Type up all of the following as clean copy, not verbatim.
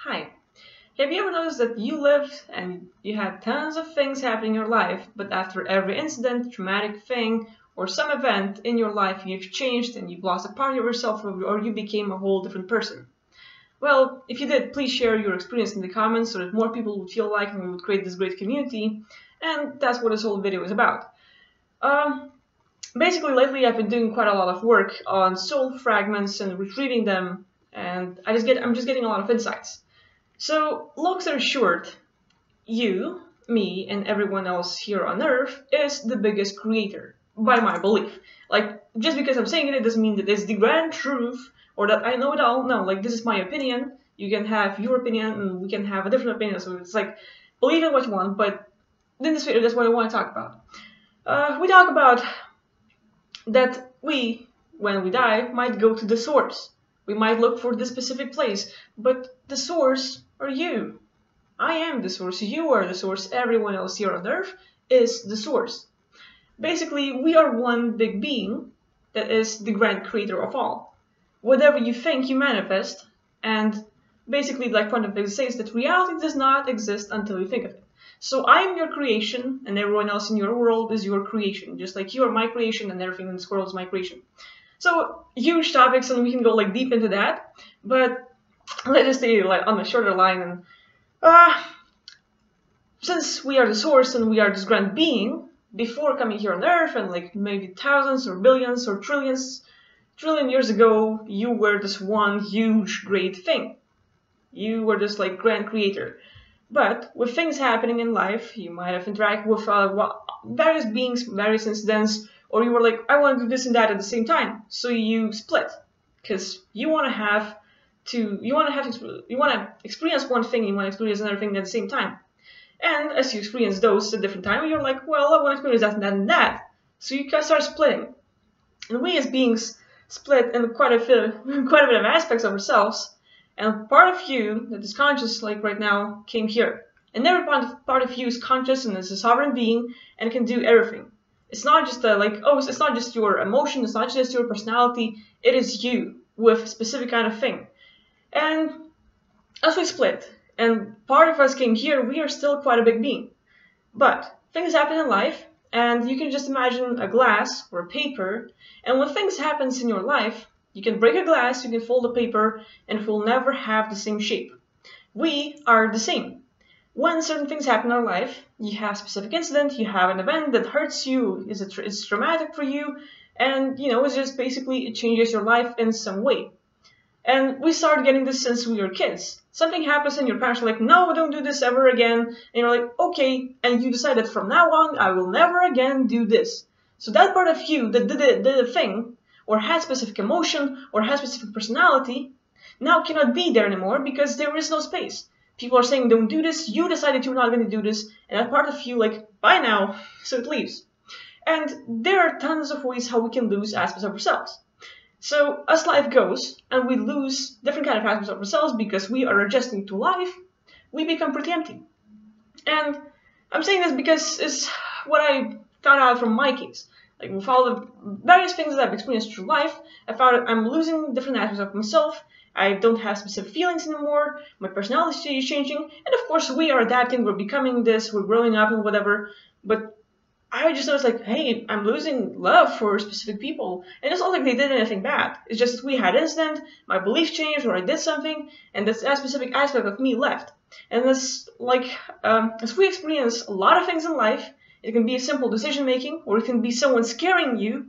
Hi. Have you ever noticed that you lived and you had tons of things happening in your life, but after every incident, traumatic thing, or some event in your life, you've changed and you've lost a part of yourself or you became a whole different person? Well, if you did, please share your experience in the comments so that more people would feel like and we would create this great community. And that's what this whole video is about. Um, Basically, lately I've been doing quite a lot of work on soul fragments and retrieving them, and I'm just getting a lot of insights. So, long story short, you, me, and everyone else here on Earth is the biggest creator, by my belief. Like, just because I'm saying it, it doesn't mean that it's the grand truth or that I know it all. No, like, this is my opinion. You can have your opinion and we can have a different opinion. So it's like, believe in what you want, but in this video, that's what I want to talk about. We talk about that we, when we die, might go to the source. We might look for this specific place, but the source are you. I am the source, you are the source, everyone else here on Earth is the source. Basically, we are one big being that is the grand creator of all. Whatever you think, you manifest, and basically, like quantum physics says, that reality does not exist until you think of it. So I am your creation, and everyone else in your world is your creation, just like you are my creation and everything in this world is my creation. So huge topics, and we can go like deep into that, but let's just stay like on the shorter line. And since we are the source and we are this grand being, before coming here on Earth, and like maybe thousands or billions or trillion years ago, you were this one huge great thing. You were this like grand creator. But with things happening in life, you might have interacted with various beings, various incidents, or you were like, I want to do this and that at the same time. So you split, because you want to experience one thing, you want to experience another thing at the same time. And as you experience those at a different time, you're like, well, I want to experience that and that and that. So you can start splitting. And we as beings split in quite a bit of aspects of ourselves. And part of you that is conscious, like right now, came here. And every part of you is conscious and is a sovereign being and can do everything. It's not just it's not just your emotion, it's not just your personality, it is you with a specific kind of thing. And as we split, and part of us came here, we are still quite a big being. But things happen in life, and you can just imagine a glass or a paper, and when things happen in your life, you can break a glass, you can fold a paper, and it will never have the same shape. We are the same. When certain things happen in our life, you have a specific incident, you have an event that hurts you, it's traumatic for you, and it's just basically it changes your life in some way. And we started getting this since we were kids. Something happens and your parents are like, no, don't do this ever again. And you're like, okay, and you decide that from now on, I will never again do this. So that part of you that did a thing, or has specific emotion, or has specific personality, now cannot be there anymore because there is no space. People are saying, don't do this, you decided you're not going to do this, and that part of you, like, bye now, so it leaves. And there are tons of ways how we can lose aspects of ourselves. So, as life goes, and we lose different kind of aspects of ourselves because we are adjusting to life, we become pretty empty. And I'm saying this because it's what I found out from my case. Like, with all the various things that I've experienced through life, I found that I'm losing different aspects of myself. I don't have specific feelings anymore. My personality is changing. And of course, we are adapting. We're becoming this. We're growing up and whatever. But I just noticed, like, hey, I'm losing love for specific people. And it's not like they did anything bad. It's just that we had an incident, my belief changed, or I did something, and that specific aspect of me left. And that's like, as we experience a lot of things in life, it can be a simple decision-making, or it can be someone scaring you.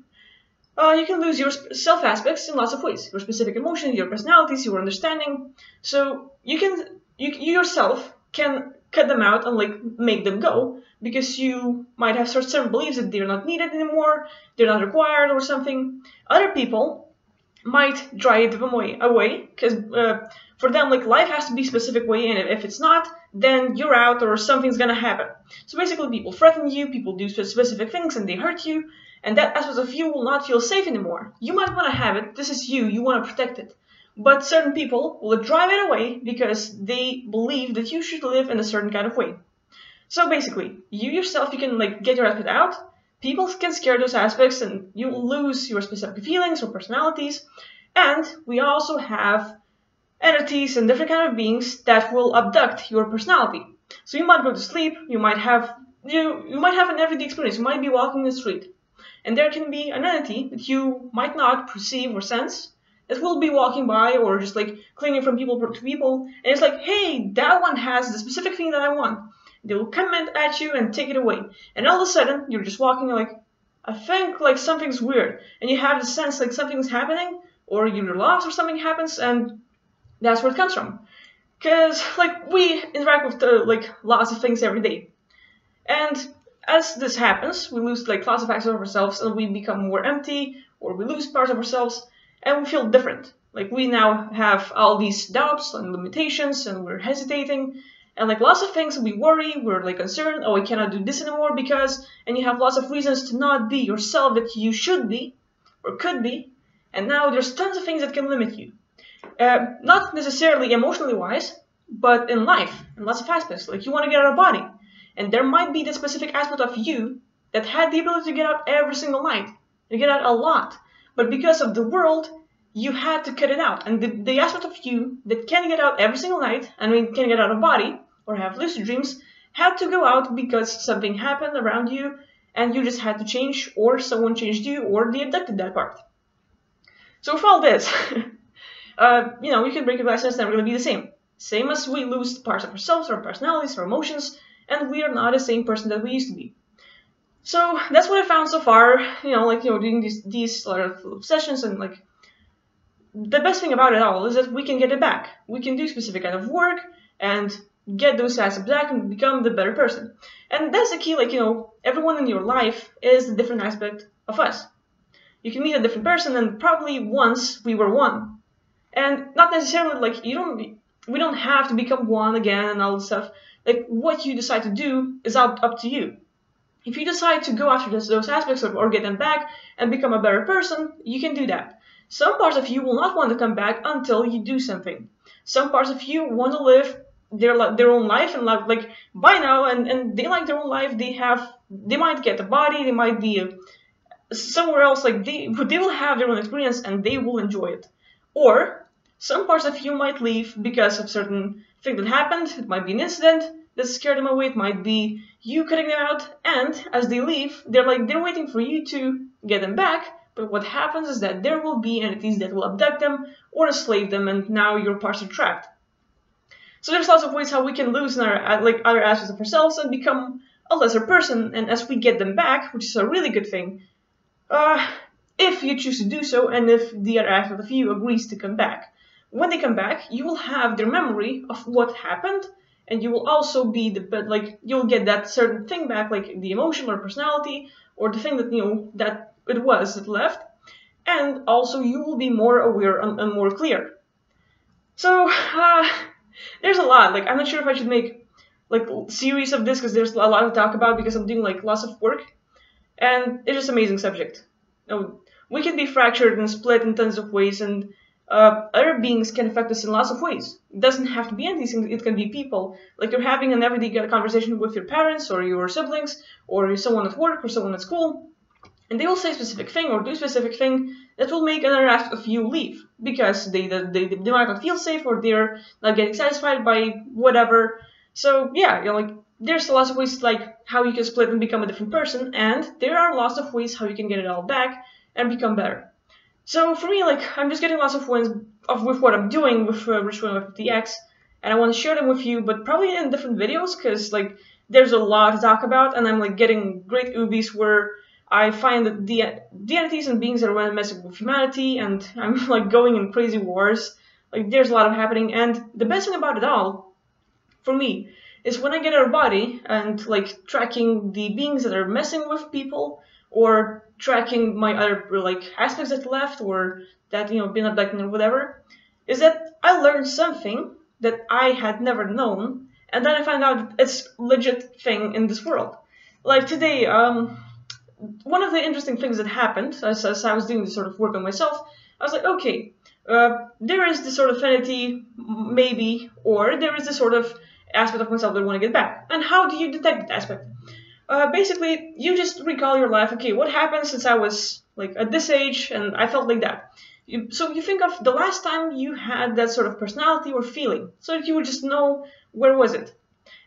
You can lose your self aspects in lots of ways. Your specific emotions, your personalities, your understanding. So you yourself can cut them out and like make them go, because you might have certain beliefs that they're not needed anymore, they're not required or something. Other people might drive them away, because for them, like, life has to be a specific way, and if it's not, then you're out or something's gonna happen. So basically, people threaten you, people do specific things, and they hurt you, and that aspect of you will not feel safe anymore. You might want to have it, this is you want to protect it. But certain people will drive it away because they believe that you should live in a certain kind of way. So basically, you yourself, you can like get your aspect out, people can scare those aspects, and you will lose your specific feelings or personalities. And we also have entities and different kind of beings that will abduct your personality. So you might go to sleep, you might have an everyday experience, you might be walking the street, and there can be an entity that you might not perceive or sense that will be walking by or just like clinging from people to people, and it's like, hey, that one has the specific thing that I want. They will come at you and take it away, and all of a sudden you're just walking like, I think like something's weird, and you have the sense like something's happening, or you're lost or something happens, and that's where it comes from. Because like we interact with like lots of things every day, and as this happens, we lose like lots of aspects of ourselves, and we become more empty, or we lose parts of ourselves, and we feel different. Like we now have all these doubts and limitations, and we're hesitating, and like lots of things we worry, we're like concerned, oh, I cannot do this anymore because, and you have lots of reasons to not be yourself that you should be, or could be, and now there's tons of things that can limit you. Not necessarily emotionally wise, but in life, in lots of aspects. Like you want to get out of body, and there might be that specific aspect of you that had the ability to get out every single night, to get out a lot, but because of the world, you had to cut it out. And the aspect of you that can get out every single night, I mean, can get out of body or have lucid dreams, had to go out because something happened around you, and you just had to change, or someone changed you, or they abducted that part. So with all this, we can break it by sense and really be the same. Same as we lose parts of ourselves, our personalities, our emotions, and we are not the same person that we used to be. So that's what I found so far, doing these sort of sessions, and like, the best thing about it all is that we can get it back. We can do specific kind of work and get those aspects back and become the better person. And that's the key, everyone in your life is a different aspect of us. You can meet a different person, and probably once we were one. And not necessarily like we don't have to become one again and all this stuff. Like what you decide to do is up to you. If you decide to go after those aspects or get them back and become a better person, you can do that. Some parts of you will not want to come back until you do something. Some parts of you want to live their own life and like by now, and they like their own life. They might get a body, they might be somewhere else. Like they will have their own experience and they will enjoy it. Or some parts of you might leave because of certain thing that happened. It might be an incident that scared them away. It might be you cutting them out. And as they leave, they're waiting for you to get them back. But what happens is that there will be entities that will abduct them or enslave them, and now your parts are trapped. So there's lots of ways how we can lose in our other aspects of ourselves and become a lesser person. And as we get them back, which is a really good thing, if you choose to do so, and if the other aspect of you agrees to come back. When they come back, you will have their memory of what happened, and you will also be you'll get that certain thing back, like the emotion or personality, or the thing that, that it was that left, and also you will be more aware and more clear. So, there's a lot. Like, I'm not sure if I should make, series of this, because there's a lot to talk about, because I'm doing, lots of work, and it's just an amazing subject. We can be fractured and split in tons of ways, and other beings can affect us in lots of ways. It doesn't have to be anything, it can be people. Like you're having an everyday conversation with your parents, or your siblings, or someone at work, or someone at school, and they will say a specific thing, or do a specific thing, that will make another aspect of you leave, because they might not feel safe, or they're not getting satisfied by whatever. So yeah, there's lots of ways how you can split and become a different person, and there are lots of ways how you can get it all back and become better. So for me, I'm just getting lots of wins with what I'm doing with Retrieval with DX, and I want to share them with you, but probably in different videos, because there's a lot to talk about, and I'm getting great oobies where I find that the entities and beings that are messing with humanity, and I'm going in crazy wars. There's a lot of happening, and the best thing about it all, for me, is when I get out of body and tracking the beings that are messing with people, or tracking my other aspects that left, or that been abducted or whatever, is that I learned something that I had never known, and then I found out it's legit thing in this world. Today, one of the interesting things that happened as I was doing this sort of work on myself, I was like, okay, there is this sort of entity, maybe, or there is this sort of aspect of myself that I want to get back. And how do you detect that aspect? Basically, you just recall your life. Okay, what happened since I was at this age and I felt like that? So you think of the last time you had that sort of personality or feeling, so that you would just know where was it.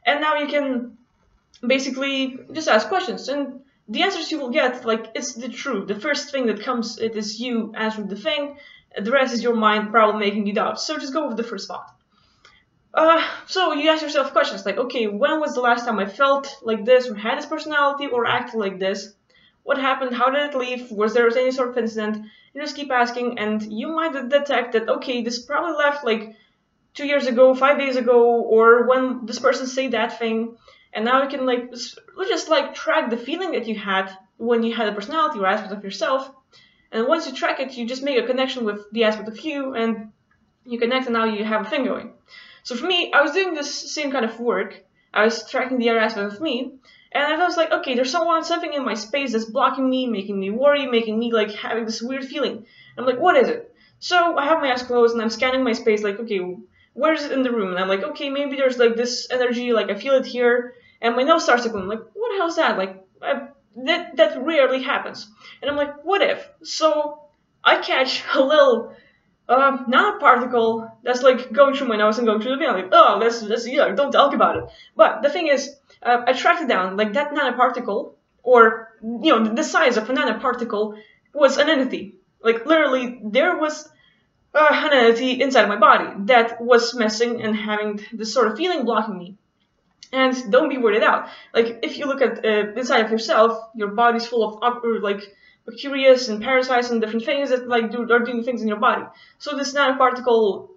And now you can basically just ask questions, and the answers you will get, like, it's the truth. The first thing that comes, it is you answering the thing. The rest is your mind probably making you doubt. So just go with the first thought. So you ask yourself questions like, okay, when was the last time I felt like this, or had this personality, or acted like this? What happened? How did it leave? Was there any sort of incident? You just keep asking, and you might detect that, okay, this probably left like 2 years ago, 5 days ago, or when this person said that thing. And now you can like just like track the feeling that you had when you had a personality or aspect of yourself. And once you track it, you just make a connection with the aspect of you, and you connect, and now you have a thing going. So for me, I was doing this same kind of work. I was tracking the other aspect of me, and I was like, okay, there's something in my space that's blocking me, making me worry, making me like having this weird feeling. I'm like, what is it? So I have my eyes closed, and I'm scanning my space, like, okay, where is it in the room? And I'm like, okay, maybe there's like this energy, like I feel it here, and my nose starts to glow. I'm like, what the hell is that? Like, that rarely happens. And I'm like, what if? So I catch a little nanoparticle that's like going through my nose and going through the vein. I'm like, oh, that's yeah, don't talk about it. But the thing is, I tracked it down. Like that nanoparticle, or the size of a nanoparticle, was an entity. Like literally, there was an entity inside my body that was messing and having this sort of feeling blocking me. And don't be weirded out. Like if you look at inside of yourself, your body's full of like bacteria and parasites and different things that like are doing things in your body. So this nanoparticle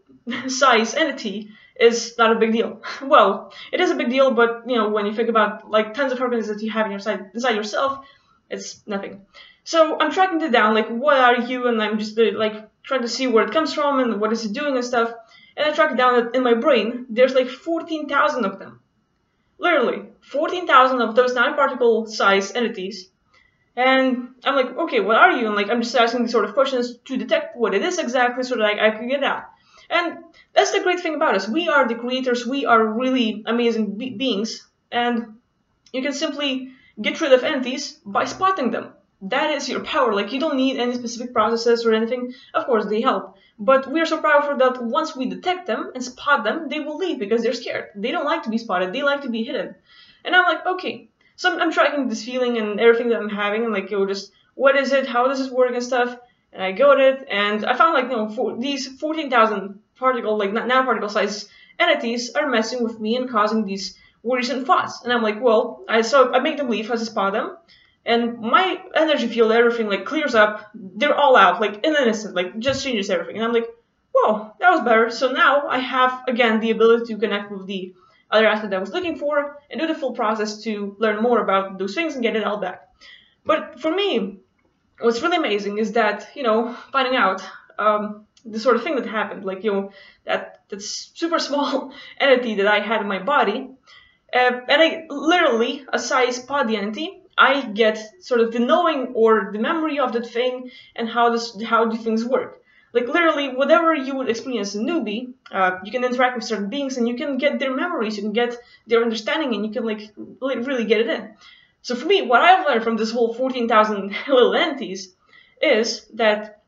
size entity is not a big deal. Well, it is a big deal, but when you think about like tons of organisms that you have inside yourself, it's nothing. So I'm tracking it down, like what are you, and I'm just like trying to see where it comes from and what is it doing and stuff. And I track it down that in my brain, there's like 14,000 of them. Literally, 14,000 of those nanoparticle size entities. And I'm like, okay, what are you? And like, I'm just asking these sort of questions to detect what it is exactly so that I can get it out. And that's the great thing about us. We are the creators. We are really amazing beings. And you can simply get rid of entities by spotting them. That is your power. Like, you don't need any specific processes or anything. Of course, they help. But we are so powerful that once we detect them and spot them, they will leave because they're scared. They don't like to be spotted. They like to be hidden. And I'm like, okay. So I'm tracking this feeling and everything that I'm having, and like, just what is it? How does this work and stuff? And I got it, and I found like, these 14,000 nanoparticle size entities are messing with me and causing these worrisome thoughts. And I'm like, well, I make them leave as I spot them, and my energy field, everything like clears up. They're all out, like in an instant, like just changes everything. And I'm like, whoa, that was better. So now I have again the ability to connect with the other aspect I was looking for and do the full process to learn more about those things and get it all back. But for me, what's really amazing is that, finding out the sort of thing that happened, like, that super small entity that I had in my body, and I literally, as I spot the entity, I get sort of the knowing or the memory of that thing and how do things work. Like literally, whatever you would experience as a newbie, you can interact with certain beings and you can get their memories, you can get their understanding, and you can like really get it in. So for me, what I've learned from this whole 14,000 little entities is that,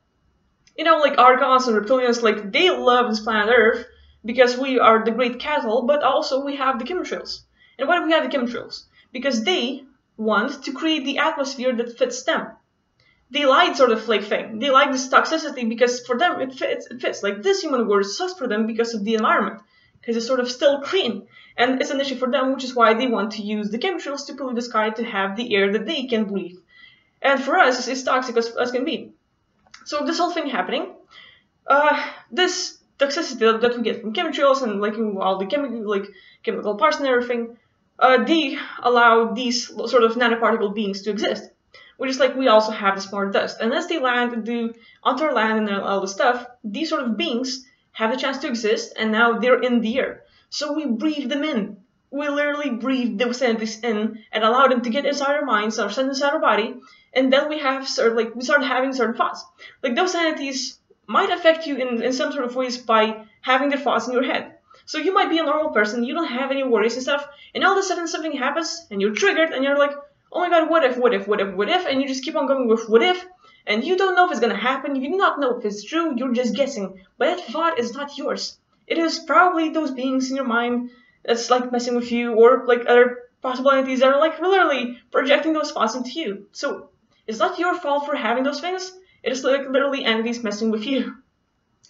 like Archons and Reptilians, like they love this planet Earth because we are the great cattle, but also we have the chemtrails. And why do we have the chemtrails? Because they want to create the atmosphere that fits them. They like sort of like thing. They like this toxicity because for them it fits. Like this human world sucks for them because of the environment, because it's sort of still clean, and it's an issue for them, which is why they want to use the chemtrails to pollute the sky to have the air that they can breathe. And for us, it's toxic as can be. So this whole thing happening, this toxicity that we get from chemtrails and like all the chemical parts and everything, they allow these sort of nanoparticle beings to exist. Which is like we also have the smart dust. And as they land and do onto our land and all the stuff, these sort of beings have the chance to exist, and now they're in the air. So we breathe them in. We literally breathe those entities in and allow them to get inside our minds or send inside our body, and then we start having certain thoughts. Like those entities might affect you in some sort of ways by having their thoughts in your head. So you might be a normal person, you don't have any worries and stuff, and all of a sudden something happens and you're triggered and you're like, oh my god, what if, and you just keep on going with what if, and you don't know if it's gonna happen, you do not know if it's true, you're just guessing. But that thought is not yours. It is probably those beings in your mind that's like messing with you, or like other possible entities that are like literally projecting those thoughts into you. So it's not your fault for having those things. It is like literally entities messing with you.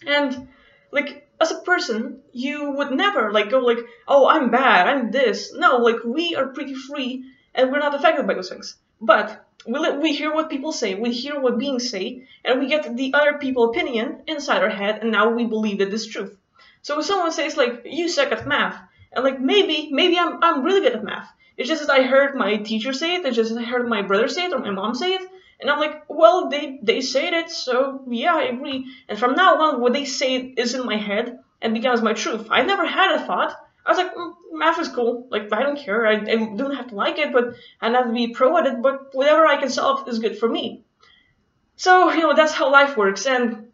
And like as a person, you would never like go like, oh, I'm bad, I'm this. No, like we are pretty free and we're not affected by those things. But we hear what people say, we hear what beings say, and we get the other people's opinion inside our head, and now we believe that it's truth. So if someone says like, you suck at math, and like maybe I'm really good at math. It's just that I heard my teacher say it, it's just that I heard my brother say it or my mom say it, and I'm like, well, they said it, so yeah, I agree. And from now on, what they say is in my head and becomes my truth. I never had a thought. I was like, math is cool. Like, I don't care. I don't have to like it, but I don't have to be pro at it. But whatever I can solve is good for me. So, that's how life works. And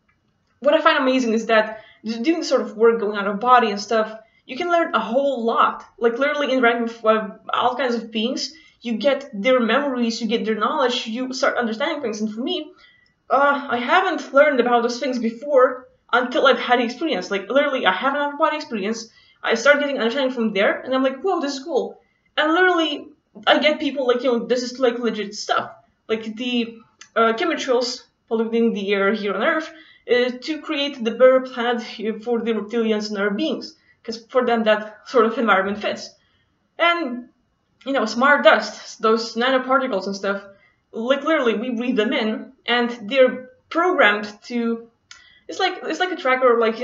what I find amazing is that doing this sort of work, going out of body and stuff, you can learn a whole lot. Like, literally interacting with all kinds of beings. You get their memories, you get their knowledge, you start understanding things. And for me, I haven't learned about those things before until I've had the experience. Like, literally, I have an out-of-body experience. I start getting understanding from there, and I'm like, whoa, this is cool. And literally, I get people like, this is like legit stuff. Like the chemtrails polluting the air here on Earth to create the better planet for the reptilians and other beings. Because for them, that sort of environment fits. And, smart dust, those nanoparticles and stuff, like literally, we breathe them in, and they're programmed to, it's like a tracker, like,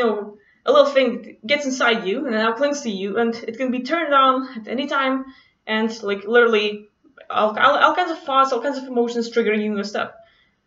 a little thing gets inside you and now clings to you, and it can be turned on at any time, and like literally all kinds of thoughts, all kinds of emotions trigger you and stuff.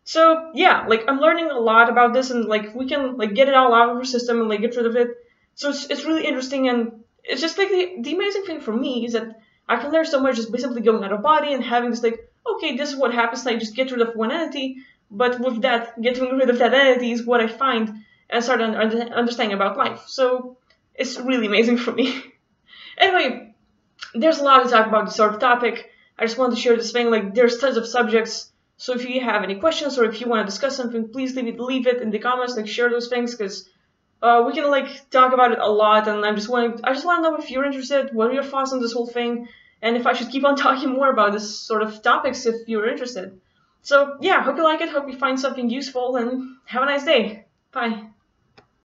So yeah, like I'm learning a lot about this, and like we can like get it all out of our system and like get rid of it. So it's really interesting, and it's just like the amazing thing for me is that I can learn so much just by simply going out of body and having this like, okay, this is what happens, like just get rid of one entity, but with that, getting rid of that entity is what I find and start understanding about life. So it's really amazing for me. Anyway, there's a lot to talk about this sort of topic. I just wanted to share this thing. Like, there's tons of subjects. So if you have any questions or if you want to discuss something, please leave it in the comments. Like, share those things, because we can like talk about it a lot. And I just want to know if you're interested. What are your thoughts on this whole thing? And if I should keep on talking more about this sort of topics if you're interested. So yeah, hope you like it. Hope you find something useful, and have a nice day. Bye.